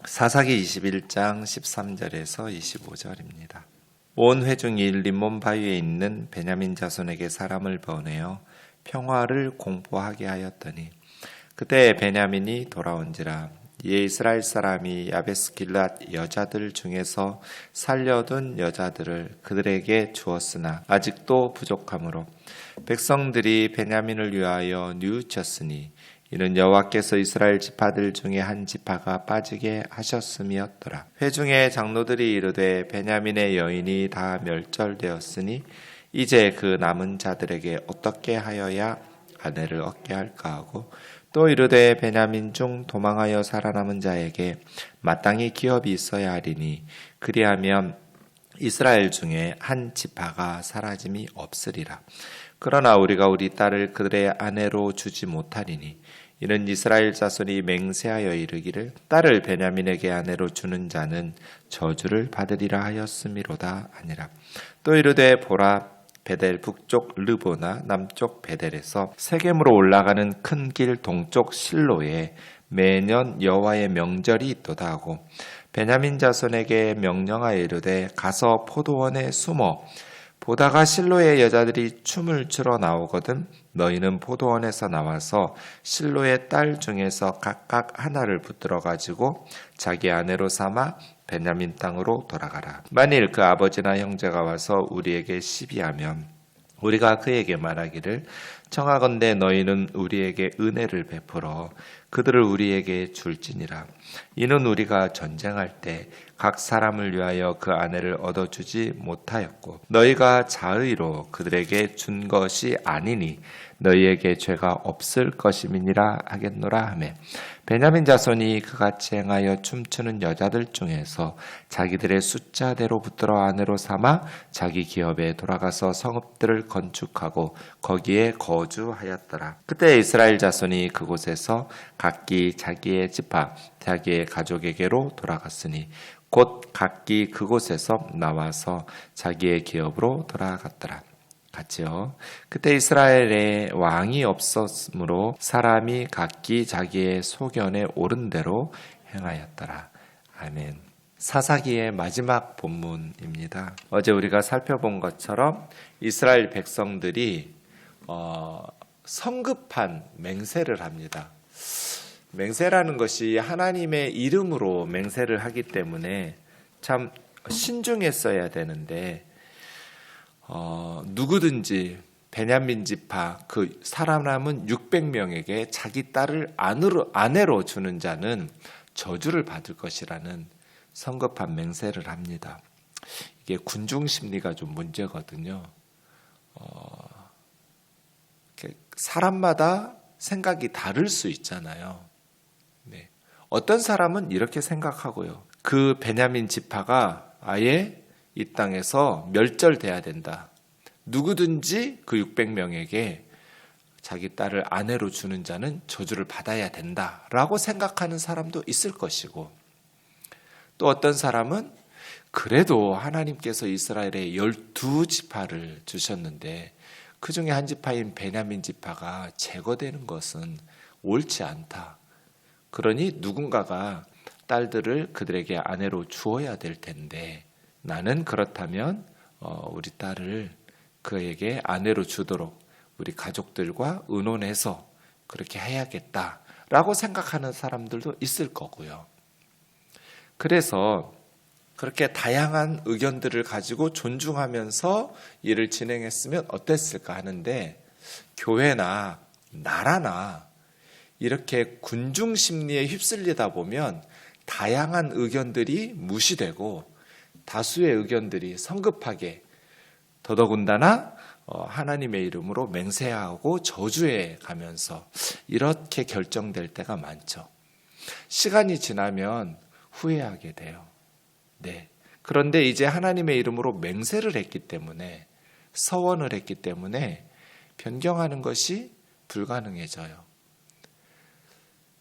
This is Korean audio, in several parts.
사사기 21장 13절에서 25절입니다. 온 회중이 림몬 바위에 있는 베냐민 자손에게 사람을 보내어 평화를 공포하게 하였더니 그때 베냐민이 돌아온지라. 이에 이스라엘 사람이 야베스 길랏 여자들 중에서 살려둔 여자들을 그들에게 주었으나 아직도 부족하므로 백성들이 베냐민을 위하여 뉘우쳤으니 이는 여호와께서 이스라엘 지파들 중에 한 지파가 빠지게 하셨음이었더라. 회중의 장로들이 이르되 베냐민의 여인이 다 멸절되었으니 이제 그 남은 자들에게 어떻게 하여야 아내를 얻게 할까 하고, 또 이르되 베냐민 중 도망하여 살아남은 자에게 마땅히 기업이 있어야 하리니 그리하면 이스라엘 중에 한 지파가 사라짐이 없으리라. 그러나 우리가 우리 딸을 그들의 아내로 주지 못하리니 이는 이스라엘 자손이 맹세하여 이르기를 딸을 베냐민에게 아내로 주는 자는 저주를 받으리라 하였음이로다 아니라. 또 이르되 보라, 베델 북쪽 르보나 남쪽 베델에서 세겜으로 올라가는 큰 길 동쪽 실로에 매년 여호와의 명절이 있도다 하고, 베냐민 자손에게 명령하여 이르되 가서 포도원에 숨어 보다가 실로의 여자들이 춤을 추러 나오거든 너희는 포도원에서 나와서 실로의 딸 중에서 각각 하나를 붙들어 가지고 자기 아내로 삼아 베냐민 땅으로 돌아가라. 만일 그 아버지나 형제가 와서 우리에게 시비하면 우리가 그에게 말하기를 청하건대 너희는 우리에게 은혜를 베풀어 그들을 우리에게 줄지니라. 이는 우리가 전쟁할 때 각 사람을 위하여 그 아내를 얻어주지 못하였고 너희가 자의로 그들에게 준 것이 아니니 너희에게 죄가 없을 것임이니라 하겠노라 하매, 베냐민 자손이 그같이 행하여 춤추는 여자들 중에서 자기들의 숫자대로 붙들어 아내로 삼아 자기 기업에 돌아가서 성읍들을 건축하고 거기에 거주하였더라. 그때 이스라엘 자손이 그곳에서 각기 자기의 지파 자기의 가족에게로 돌아갔으니 곧 각기 그곳에서 나와서 자기의 기업으로 돌아갔더라. 같이요. 그때 이스라엘에 왕이 없었으므로 사람이 각기 자기의 소견에 옳은 대로 행하였더라. 아멘. 사사기의 마지막 본문입니다. 어제 우리가 살펴본 것처럼 이스라엘 백성들이 성급한 맹세를 합니다. 맹세라는 것이 하나님의 이름으로 맹세를 하기 때문에 참 신중했어야 되는데 누구든지 베냐민 지파 그 살아남은 600명에게 자기 딸을 아내로 주는 자는 저주를 받을 것이라는 성급한 맹세를 합니다. 이게 군중 심리가 좀 문제거든요. 사람마다 생각이 다를 수 있잖아요. 네. 어떤 사람은 이렇게 생각하고요. 그 베냐민 지파가 아예 이 땅에서 멸절돼야 된다. 누구든지 그 600명에게 자기 딸을 아내로 주는 자는 저주를 받아야 된다라고 생각하는 사람도 있을 것이고, 또 어떤 사람은 그래도 하나님께서 이스라엘에 12지파를 주셨는데 그 중에 한 지파인 베냐민 지파가 제거되는 것은 옳지 않다. 그러니 누군가가 딸들을 그들에게 아내로 주어야 될 텐데 나는 그렇다면 우리 딸을 그에게 아내로 주도록 우리 가족들과 의논해서 그렇게 해야겠다라고 생각하는 사람들도 있을 거고요. 그래서 그렇게 다양한 의견들을 가지고 존중하면서 일을 진행했으면 어땠을까 하는데, 교회나 나라나 이렇게 군중 심리에 휩쓸리다 보면 다양한 의견들이 무시되고 다수의 의견들이 성급하게 더더군다나 하나님의 이름으로 맹세하고 저주해 가면서 이렇게 결정될 때가 많죠. 시간이 지나면 후회하게 돼요. 네. 그런데 이제 하나님의 이름으로 맹세를 했기 때문에, 서원을 했기 때문에 변경하는 것이 불가능해져요.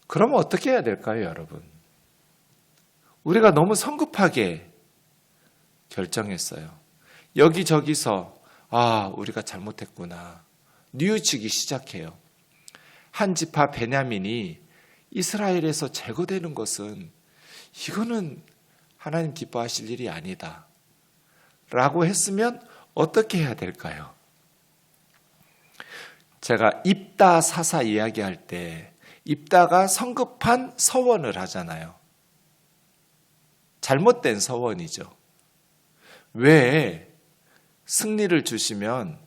그러면 어떻게 해야 될까요, 여러분? 우리가 너무 성급하게 결정했어요. 여기저기서 우리가 잘못했구나 뉘우치기 시작해요. 한 지파 베냐민이 이스라엘에서 제거되는 것은 이거는 하나님 기뻐하실 일이 아니다 라고 했으면 어떻게 해야 될까요? 제가 입다 사사 이야기할 때 입다가 성급한 서원을 하잖아요. 잘못된 서원이죠. 왜 승리를 주시면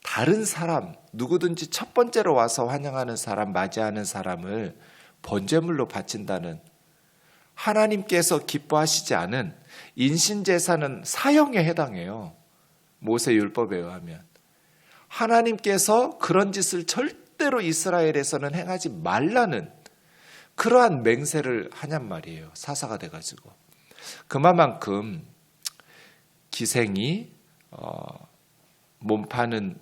다른 사람, 누구든지 첫 번째로 와서 환영하는 사람, 맞이하는 사람을 번제물로 바친다는, 하나님께서 기뻐하시지 않은 인신제사는 사형에 해당해요. 모세율법에 의하면. 하나님께서 그런 짓을 절대로 이스라엘에서는 행하지 말라는 그러한 맹세를 하냔 말이에요. 사사가 돼가지고. 그만큼 기생이 몸 파는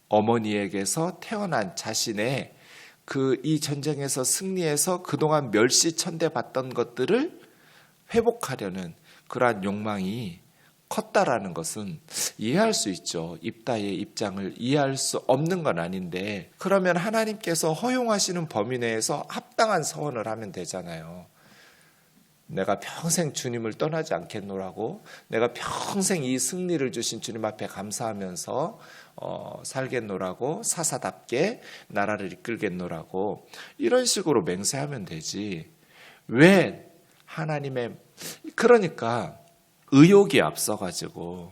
어머니에게서 태어난 자신의 이 전쟁에서 승리해서 그동안 멸시천대받던 것들을 회복하려는 그러한 욕망이 컸다라는 것은 이해할 수 있죠. 입다의 입장을 이해할 수 없는 건 아닌데, 그러면 하나님께서 허용하시는 범위 내에서 합당한 서원을 하면 되잖아요. 내가 평생 주님을 떠나지 않겠노라고, 내가 평생 이 승리를 주신 주님 앞에 감사하면서 살겠노라고, 사사답게 나라를 이끌겠노라고, 이런 식으로 맹세하면 되지. 왜 하나님의, 그러니까 의욕이 앞서가지고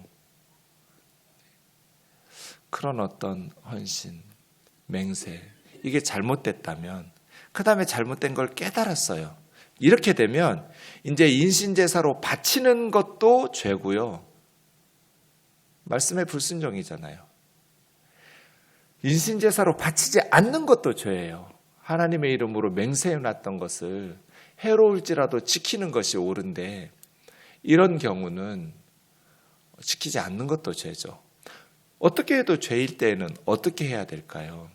그런 어떤 헌신, 맹세, 이게 잘못됐다면, 그 다음에 잘못된 걸 깨달았어요. 이렇게 되면 이제 인신제사로 바치는 것도 죄고요. 말씀의 불순종이잖아요. 인신제사로 바치지 않는 것도 죄예요. 하나님의 이름으로 맹세해놨던 것을 해로울지라도 지키는 것이 옳은데, 이런 경우는 지키지 않는 것도 죄죠. 어떻게 해도 죄일 때에는 어떻게 해야 될까요?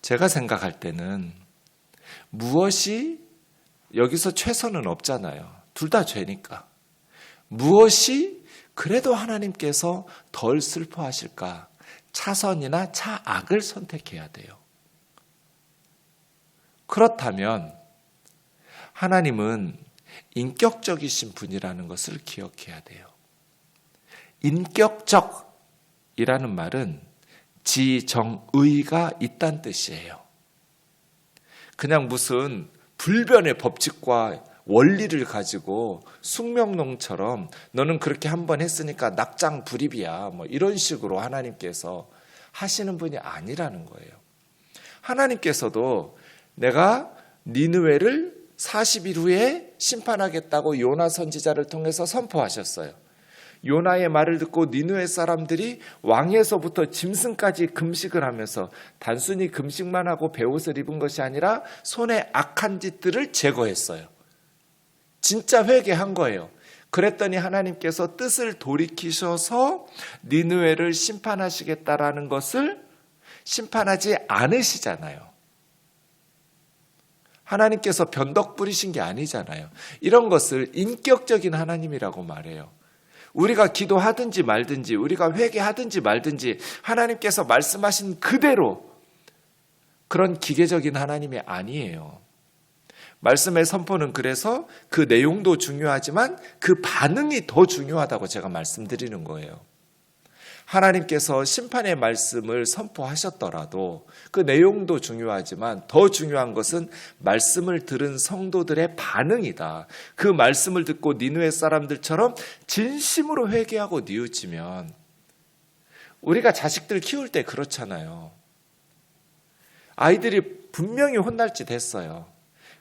제가 생각할 때는 무엇이, 여기서 최선은 없잖아요. 둘 다 죄니까. 무엇이 그래도 하나님께서 덜 슬퍼하실까? 차선이나 차악을 선택해야 돼요. 그렇다면 하나님은 인격적이신 분이라는 것을 기억해야 돼요. 인격적이라는 말은 지정의가 있다는 뜻이에요. 그냥 무슨 불변의 법칙과 원리를 가지고 숙명론처럼 너는 그렇게 한번 했으니까 낙장불입이야, 뭐 이런 식으로 하나님께서 하시는 분이 아니라는 거예요. 하나님께서도 내가 니느웨를 40일 후에 심판하겠다고 요나 선지자를 통해서 선포하셨어요. 요나의 말을 듣고 니느웨 사람들이 왕에서부터 짐승까지 금식을 하면서 단순히 금식만 하고 베옷을 입은 것이 아니라 손에 악한 짓들을 제거했어요. 진짜 회개한 거예요. 그랬더니 하나님께서 뜻을 돌이키셔서 니느웨를 심판하시겠다라는 것을 심판하지 않으시잖아요. 하나님께서 변덕 부리신 게 아니잖아요. 이런 것을 인격적인 하나님이라고 말해요. 우리가 기도하든지 말든지, 우리가 회개하든지 말든지 하나님께서 말씀하신 그대로, 그런 기계적인 하나님이 아니에요. 말씀의 선포는 그래서 그 내용도 중요하지만 그 반응이 더 중요하다고 제가 말씀드리는 거예요. 하나님께서 심판의 말씀을 선포하셨더라도 그 내용도 중요하지만 더 중요한 것은 말씀을 들은 성도들의 반응이다. 그 말씀을 듣고 니느웨 사람들처럼 진심으로 회개하고 뉘우치면, 우리가 자식들 키울 때 그렇잖아요. 아이들이 분명히 혼날 짓 했어요.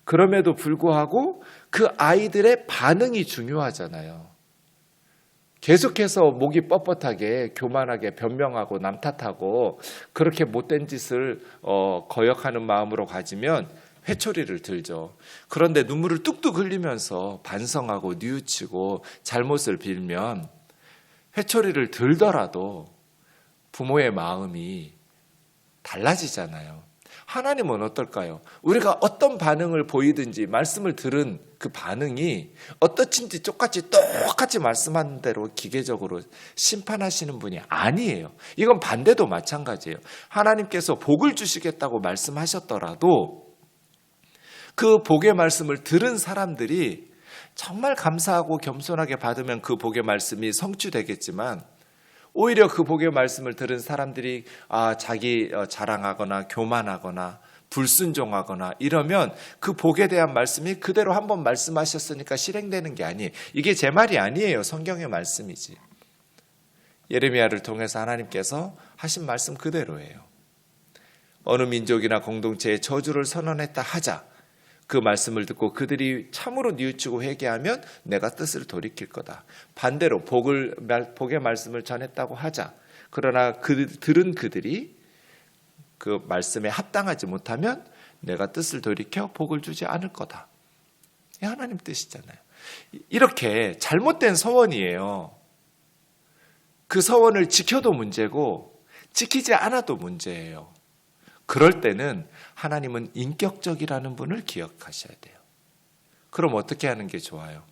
그럼에도 불구하고 그 아이들의 반응이 중요하잖아요. 계속해서 목이 뻣뻣하게 교만하게 변명하고 남 탓하고 그렇게 못된 짓을 거역하는 마음으로 가지면 회초리를 들죠. 그런데 눈물을 뚝뚝 흘리면서 반성하고 뉘우치고 잘못을 빌면 회초리를 들더라도 부모의 마음이 달라지잖아요. 하나님은 어떨까요? 우리가 어떤 반응을 보이든지 말씀을 들은 그 반응이 어떻든지 똑같이 말씀하는 대로 기계적으로 심판하시는 분이 아니에요. 이건 반대도 마찬가지예요. 하나님께서 복을 주시겠다고 말씀하셨더라도 그 복의 말씀을 들은 사람들이 정말 감사하고 겸손하게 받으면 그 복의 말씀이 성취되겠지만, 오히려 그 복의 말씀을 들은 사람들이 자기 자랑하거나 교만하거나 불순종하거나 이러면 그 복에 대한 말씀이 그대로 한번 말씀하셨으니까 실행되는 게 아니에요. 이게 제 말이 아니에요. 성경의 말씀이지. 예레미야를 통해서 하나님께서 하신 말씀 그대로예요. 어느 민족이나 공동체에 저주를 선언했다 하자. 그 말씀을 듣고 그들이 참으로 뉘우치고 회개하면 내가 뜻을 돌이킬 거다. 반대로 복의 말씀을 전했다고 하자. 그러나 들은 그들이 그 말씀에 합당하지 못하면 내가 뜻을 돌이켜 복을 주지 않을 거다. 이 하나님 뜻이잖아요. 이렇게 잘못된 서원이에요. 그 서원을 지켜도 문제고 지키지 않아도 문제예요. 그럴 때는 하나님은 인격적이라는 분을 기억하셔야 돼요. 그럼 어떻게 하는 게 좋아요?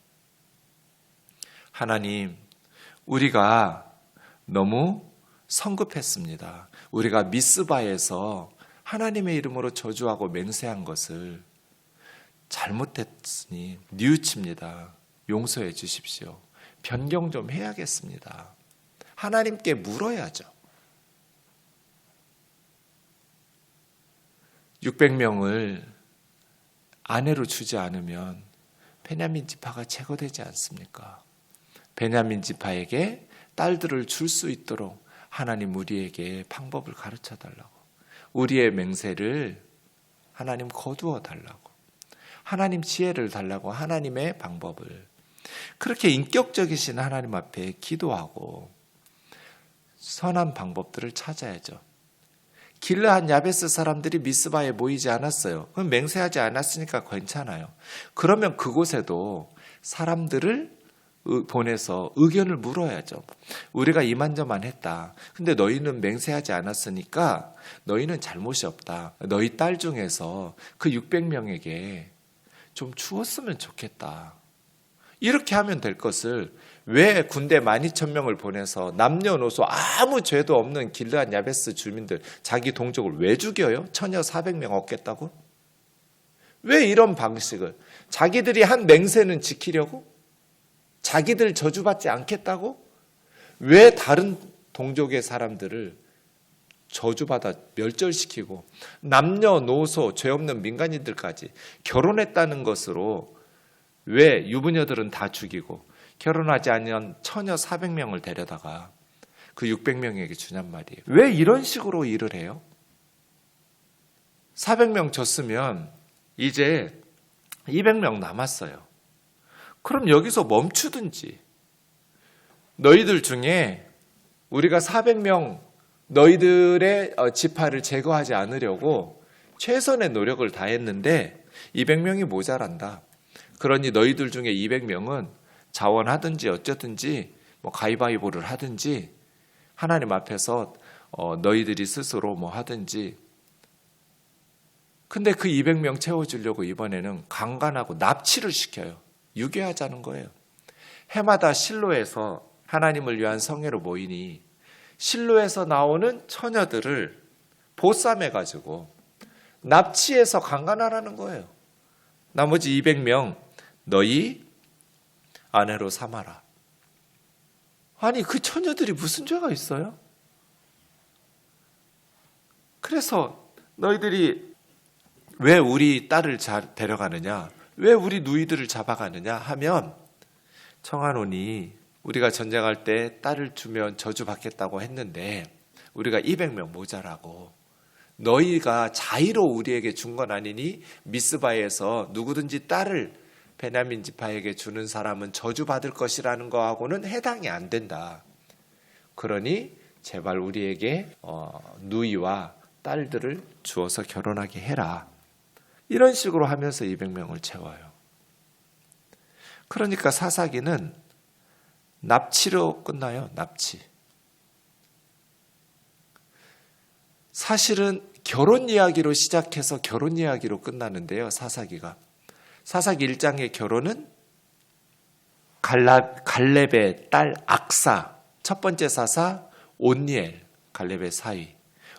하나님, 우리가 너무 성급했습니다. 우리가 미스바에서 하나님의 이름으로 저주하고 맹세한 것을 잘못했으니 뉘우칩니다. 용서해 주십시오. 변경 좀 해야겠습니다. 하나님께 물어야죠. 600명을 아내로 주지 않으면 베냐민 지파가 제거되지 않습니까? 베냐민 지파에게 딸들을 줄 수 있도록 하나님 우리에게 방법을 가르쳐 달라고, 우리의 맹세를 하나님 거두어 달라고, 하나님 지혜를 달라고, 하나님의 방법을, 그렇게 인격적이신 하나님 앞에 기도하고 선한 방법들을 찾아야죠. 길르앗 야베스 사람들이 미스바에 모이지 않았어요. 그럼 맹세하지 않았으니까 괜찮아요. 그러면 그곳에도 사람들을 보내서 의견을 물어야죠. 우리가 이만저만 했다. 근데 너희는 맹세하지 않았으니까 너희는 잘못이 없다. 너희 딸 중에서 그 600명에게 좀 주었으면 좋겠다. 이렇게 하면 될 것을 왜 군대 12,000명을 보내서 남녀노소 아무 죄도 없는 길르앗 야베스 주민들 자기 동족을 왜 죽여요? 처녀 400명 얻겠다고? 왜 이런 방식을? 자기들이 한 맹세는 지키려고? 자기들 저주받지 않겠다고? 왜 다른 동족의 사람들을 저주받아 멸절시키고 남녀노소 죄 없는 민간인들까지 결혼했다는 것으로 왜 유부녀들은 다 죽이고 결혼하지 않은 처녀 400명을 데려다가 그 600명에게 주냔 말이에요. 왜 이런 식으로 일을 해요? 400명 줬으면 이제 200명 남았어요. 그럼 여기서 멈추든지, 너희들 중에 우리가 400명 너희들의 지파를 제거하지 않으려고 최선의 노력을 다했는데 200명이 모자란다. 그러니 너희들 중에 200명은 자원하든지 어쩌든지 가위바위보를 하든지 하나님 앞에서 너희들이 스스로 하든지. 근데 그 200명 채워주려고 이번에는 강간하고 납치를 시켜요. 유괴하자는 거예요. 해마다 실로에서 하나님을 위한 성회로 모이니 실로에서 나오는 처녀들을 보쌈해가지고 납치해서 강간하라는 거예요. 나머지 200명 너희 아내로 삼아라. 아니 그 처녀들이 무슨 죄가 있어요? 그래서 너희들이 왜 우리 딸을 데려가느냐, 왜 우리 누이들을 잡아가느냐 하면 청하노니 우리가 전쟁할 때 딸을 주면 저주받겠다고 했는데 우리가 200명 모자라고, 너희가 자의로 우리에게 준 건 아니니 미스바에서 누구든지 딸을 베냐민 지파에게 주는 사람은 저주받을 것이라는 거하고는 해당이 안 된다. 그러니 제발 우리에게 누이와 딸들을 주어서 결혼하게 해라. 이런 식으로 하면서 200명을 채워요. 그러니까 사사기는 납치로 끝나요. 납치. 사실은 결혼 이야기로 시작해서 결혼 이야기로 끝나는데요. 사사기가. 사사기 1장의 결혼은 갈렙의 딸 악사, 첫 번째 사사 온니엘, 갈렙의 사위,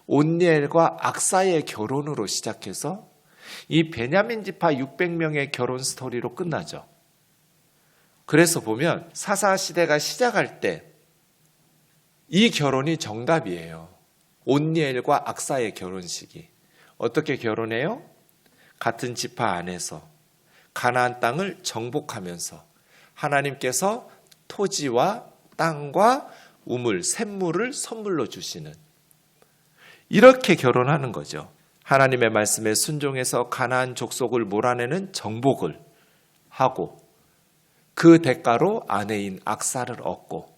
온니엘과 악사의 결혼으로 시작해서 이 베냐민 지파 600명의 결혼 스토리로 끝나죠. 그래서 보면 사사시대가 시작할 때 이 결혼이 정답이에요. 온니엘과 악사의 결혼식이. 어떻게 결혼해요? 같은 지파 안에서 가나안 땅을 정복하면서 하나님께서 토지와 땅과 우물, 샘물을 선물로 주시는, 이렇게 결혼하는 거죠. 하나님의 말씀에 순종해서 가나안 족속을 몰아내는 정복을 하고 그 대가로 아내인 악사를 얻고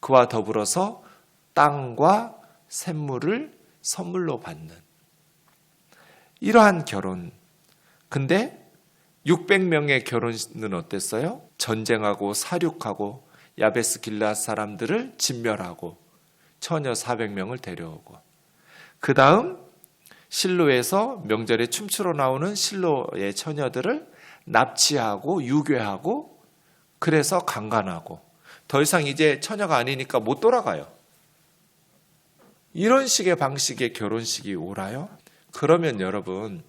그와 더불어서 땅과 샘물을 선물로 받는 이러한 결혼. 근데 600명의 결혼은 어땠어요? 전쟁하고 사륙하고 야베스 길르앗 사람들을 진멸하고 처녀 400명을 데려오고, 그 다음 실로에서 명절에 춤추러 나오는 실로의 처녀들을 납치하고 유괴하고, 그래서 강간하고 더 이상 이제 처녀가 아니니까 못 돌아가요. 이런 식의 방식의 결혼식이 오라요? 그러면 여러분,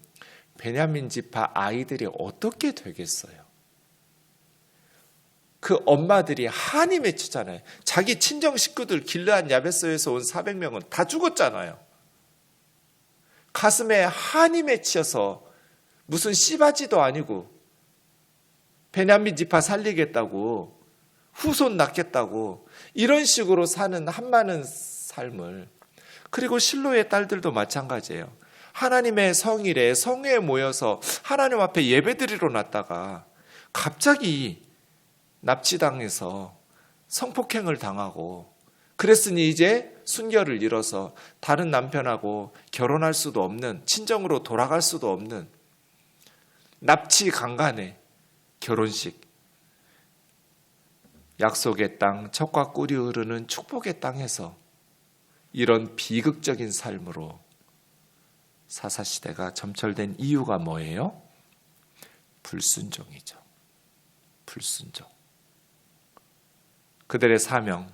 베냐민 지파 아이들이 어떻게 되겠어요? 그 엄마들이 한이 맺히잖아요. 자기 친정 식구들 길르앗 야베스에서 온 400명은 다 죽었잖아요. 가슴에 한이 맺혀서 무슨 씨바지도 아니고 베냐민 지파 살리겠다고, 후손 낳겠다고 이런 식으로 사는 한많은 삶을, 그리고 실로의 딸들도 마찬가지예요. 하나님의 성일에 성회에 모여서 하나님 앞에 예배드리러 났다가 갑자기 납치당해서 성폭행을 당하고, 그랬으니 이제 순결을 잃어서 다른 남편하고 결혼할 수도 없는, 친정으로 돌아갈 수도 없는 납치 강간의 결혼식, 약속의 땅, 젖과 꿀이 흐르는 축복의 땅에서 이런 비극적인 삶으로 사사시대가 점철된 이유가 뭐예요? 불순종이죠. 불순종. 그들의 사명,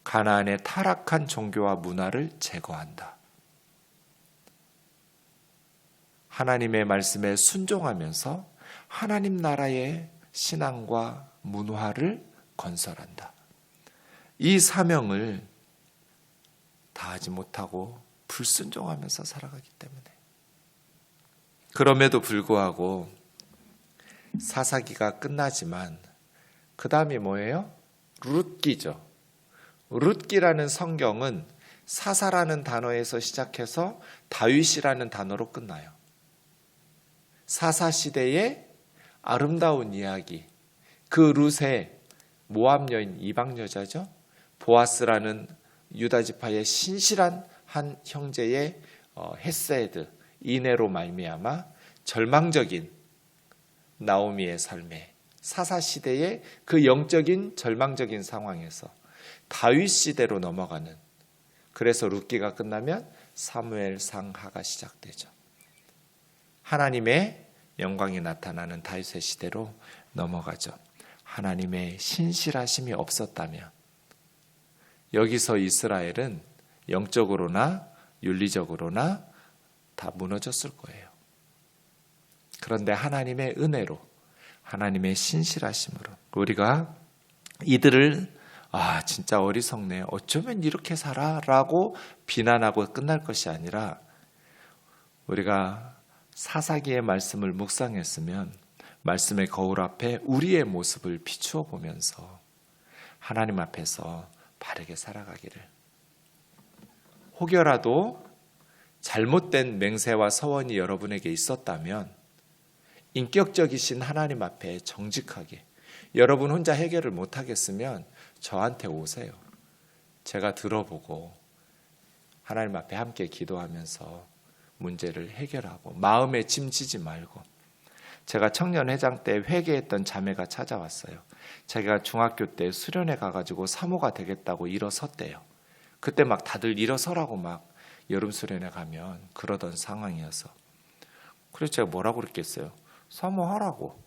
가나안의 타락한 종교와 문화를 제거한다. 하나님의 말씀에 순종하면서 하나님 나라의 신앙과 문화를 건설한다. 이 사명을 다하지 못하고 불순종하면서 살아가기 때문에. 그럼에도 불구하고 사사기가 끝나지만 그 다음이 뭐예요? 룻기죠. 룻기라는 성경은 사사라는 단어에서 시작해서 다윗이라는 단어로 끝나요. 사사시대의 아름다운 이야기, 그 룻의 모압 여인, 이방 여자죠. 보아스라는 유다 지파의 신실한 한 형제의 헤세드, 인애로 말미암아 절망적인 나오미의 삶에, 사사시대의 그 영적인 절망적인 상황에서 다윗 시대로 넘어가는, 그래서 룻기가 끝나면 사무엘상하가 시작되죠. 하나님의 영광이 나타나는 다윗의 시대로 넘어가죠. 하나님의 신실하심이 없었다면 여기서 이스라엘은 영적으로나 윤리적으로나 다 무너졌을 거예요. 그런데 하나님의 은혜로, 하나님의 신실하심으로 우리가 이들을 진짜 어리석네, 어쩌면 이렇게 살아? 라고 비난하고 끝날 것이 아니라, 우리가 사사기의 말씀을 묵상했으면 말씀의 거울 앞에 우리의 모습을 비추어 보면서 하나님 앞에서 바르게 살아가기를, 혹여라도 잘못된 맹세와 서원이 여러분에게 있었다면 인격적이신 하나님 앞에 정직하게, 여러분 혼자 해결을 못하겠으면 저한테 오세요. 제가 들어보고 하나님 앞에 함께 기도하면서 문제를 해결하고, 마음에 짐 지지 말고. 제가 청년회장 때 회개했던 자매가 찾아왔어요. 자기가 중학교 때 수련회 가가지고 사모가 되겠다고 일어섰대요. 그때 막 다들 일어서라고 막 여름 수련회 가면 그러던 상황이어서, 그래서 제가 뭐라고 그랬겠어요? 사모하라고.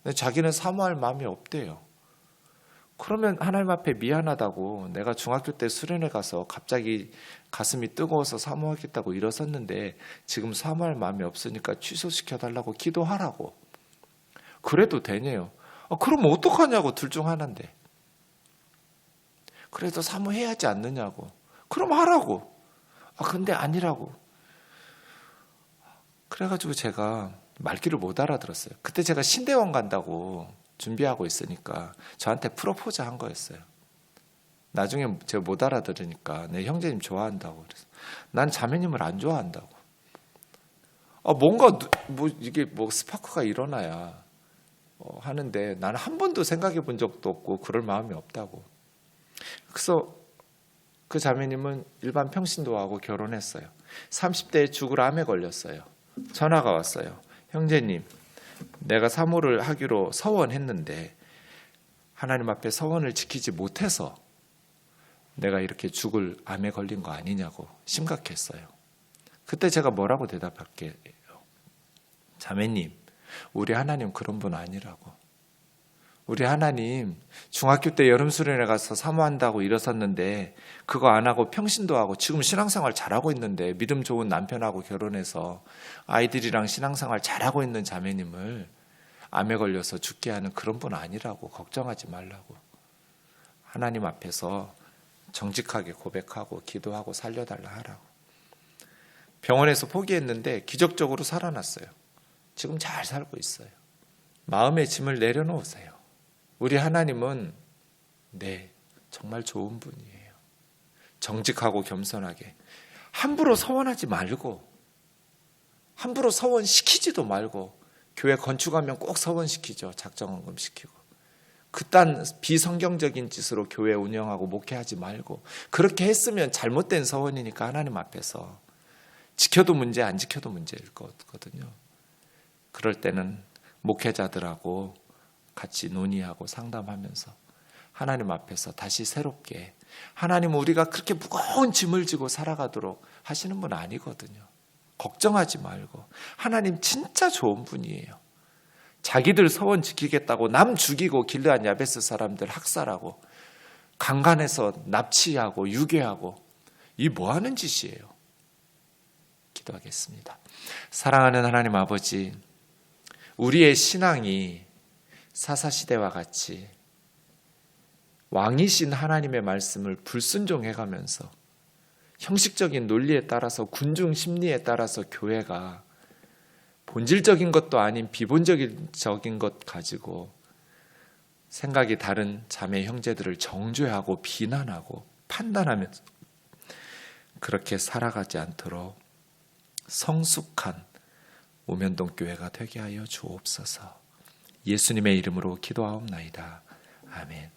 근데 자기는 사모할 마음이 없대요. 그러면 하나님 앞에 미안하다고, 내가 중학교 때 수련회 가서 갑자기 가슴이 뜨거워서 사모하겠다고 일어섰는데 지금 사모할 마음이 없으니까 취소시켜달라고 기도하라고. 그래도 되네요. 그럼 어떡하냐고, 둘 중 하나인데. 그래도 사모해야 하지 않느냐고. 그럼 하라고. 근데 아니라고. 그래가지고 제가 말귀를 못 알아들었어요. 그때 제가 신대원 간다고 준비하고 있으니까 저한테 프로포즈 한 거였어요. 나중에 제가 못 알아들으니까 내 형제님 좋아한다고. 그래서 난 자매님을 안 좋아한다고. 뭔가 이게 스파크가 일어나야 하는데 나는 한 번도 생각해 본 적도 없고 그럴 마음이 없다고. 그래서 그 자매님은 일반 평신도하고 결혼했어요. 30대에 죽을 암에 걸렸어요. 전화가 왔어요. 형제님, 내가 사모를 하기로 서원했는데 하나님 앞에 서원을 지키지 못해서 내가 이렇게 죽을 암에 걸린 거 아니냐고 심각했어요. 그때 제가 뭐라고 대답할게요? 자매님, 우리 하나님 그런 분 아니라고. 우리 하나님 중학교 때 여름 수련회 가서 사모한다고 일어섰는데 그거 안 하고 평신도 하고 지금 신앙생활 잘하고 있는데, 믿음 좋은 남편하고 결혼해서 아이들이랑 신앙생활 잘하고 있는 자매님을 암에 걸려서 죽게 하는 그런 분 아니라고. 걱정하지 말라고. 하나님 앞에서 정직하게 고백하고 기도하고 살려달라 하라고. 병원에서 포기했는데 기적적으로 살아났어요. 지금 잘 살고 있어요. 마음의 짐을 내려놓으세요. 우리 하나님은 정말 좋은 분이에요. 정직하고 겸손하게 함부로 서원하지 말고, 함부로 서원시키지도 말고. 교회 건축하면 꼭 서원시키죠. 작정헌금 시키고. 그딴 비성경적인 짓으로 교회 운영하고 목회하지 말고. 그렇게 했으면 잘못된 서원이니까 하나님 앞에서 지켜도 문제, 안 지켜도 문제일 거거든요. 그럴 때는 목회자들하고 같이 논의하고 상담하면서 하나님 앞에서 다시 새롭게, 하나님은 우리가 그렇게 무거운 짐을 지고 살아가도록 하시는 분 아니거든요. 걱정하지 말고. 하나님 진짜 좋은 분이에요. 자기들 서원 지키겠다고 남 죽이고 길르앗 야베스 사람들 학살하고 강간해서 납치하고 유괴하고, 이 뭐하는 짓이에요? 기도하겠습니다. 사랑하는 하나님 아버지, 우리의 신앙이 사사시대와 같이 왕이신 하나님의 말씀을 불순종해가면서 형식적인 논리에 따라서, 군중 심리에 따라서 교회가 본질적인 것도 아닌 비본질적인 것 가지고 생각이 다른 자매 형제들을 정죄하고 비난하고 판단하면서 그렇게 살아가지 않도록 성숙한 우면동 교회가 되게 하여 주옵소서. 예수님의 이름으로 기도하옵나이다. 아멘.